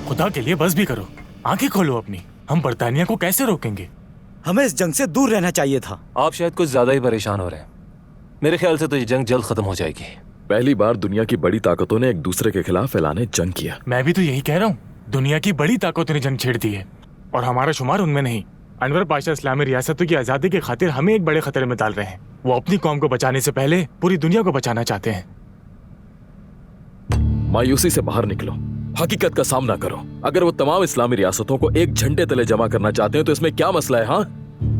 खुदा के लिए बस भी करो, आंखें खोलो अपनी। हम बर्तानिया को कैसे रोकेंगे? हमें इस जंग से दूर रहना चाहिए था। आप शायद कुछ ज्यादा ही परेशान हो रहे हैं। मेरे ख्याल से तो ये जंग जल्द खत्म हो जाएगी। पहली बार दुनिया की बड़ी ताकतों ने एक दूसरे के खिलाफ ऐलाने जंग किया। मैं भी तो यही कह रहा हूँ, दुनिया की बड़ी ताकतों ने जंग छेड़ दी है और हमारा शुमार उनमें नहीं। अनवर पाशा इस्लामी रियासतों की आजादी की खातिर हमें एक बड़े खतरे में डाल रहे हैं। वो अपनी कौम को बचाने से पहले पूरी दुनिया को बचाना चाहते हैं। मायूसी से बाहर निकलो, हकीकत का सामना करो। अगर वो तमाम इस्लामी रियासतों को एक झंडे तले जमा करना चाहते हैं तो इसमें क्या मसला है? हाँ,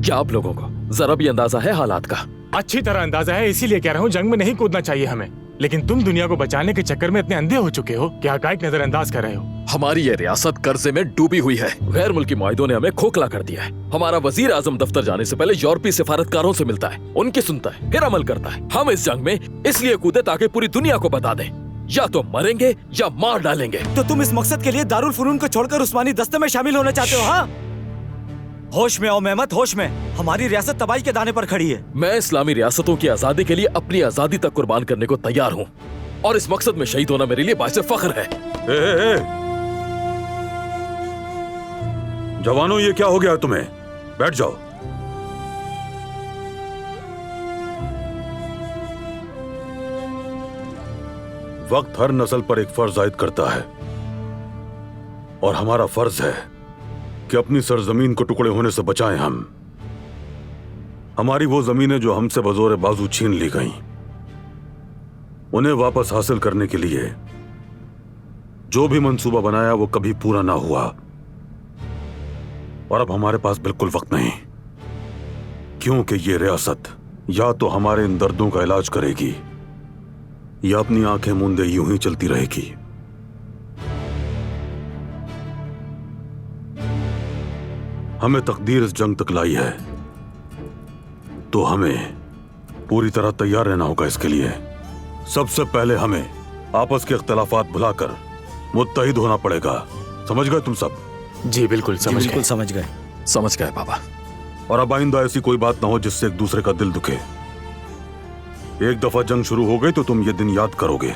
क्या आप लोगों को जरा भी अंदाजा है हालात का? अच्छी तरह अंदाजा है, इसीलिए कह रहा हूँ जंग में नहीं कूदना चाहिए हमें। लेकिन तुम दुनिया को बचाने के चक्कर में इतने अंधे हो चुके हो कि हकायक नजरअंदाज कर रहे हो। हमारी ये रियासत कर्जे में डूबी हुई है। गैर मुल्की मुआहिदों ने हमें खोखला कर दिया है। हमारा वजीर आजम दफ्तर जाने से पहले यूरोपीय सिफारतकारों से मिलता है, उनकी सुनता है, फिर अमल करता है। हम इस जंग में इसलिए कूदे ताकि पूरी दुनिया को बता दें, या तो मरेंगे या मार डालेंगे। तो तुम इस मकसद के लिए दारुल फुनून को छोड़कर उस्मानी दस्ते में शामिल होना चाहते हो? हाँ, होश में आओ मेहमत, होश में। हमारी रियासत तबाही के दाने पर खड़ी है। मैं इस्लामी रियासतों की आजादी के लिए अपनी आजादी तक कुर्बान करने को तैयार हूँ और इस मकसद में शहीद होना मेरे लिए बाइसे फख्र है। जवानों, ये क्या हो गया तुम्हें? बैठ जाओ। वक्त हर नस्ल पर एक फर्ज आयद करता है और हमारा फर्ज है कि अपनी सरजमीन को टुकड़े होने से बचाएं। हम हमारी वो जमीनें जो हमसे बजोर बाजू छीन ली गईं, उन्हें वापस हासिल करने के लिए जो भी मंसूबा बनाया वो कभी पूरा ना हुआ और अब हमारे पास बिल्कुल वक्त नहीं, क्योंकि ये रियासत या तो हमारे इन दर्दों का इलाज करेगी या अपनी आंखें मूंदे यूं ही चलती रहेगी। हमें तकदीर इस जंग तक लाई है तो हमें पूरी तरह तैयार रहना होगा। इसके लिए सबसे पहले हमें आपस के इख्तलाफात भुलाकर मुत्तहिद होना पड़ेगा। समझ गए तुम सब? जी बिल्कुल समझ गए। समझ गए बाबा। और अब आइंदा ऐसी कोई बात ना हो जिससे एक दूसरे का दिल दुखे। एक दफा जंग शुरू हो गई तो तुम ये दिन याद करोगे।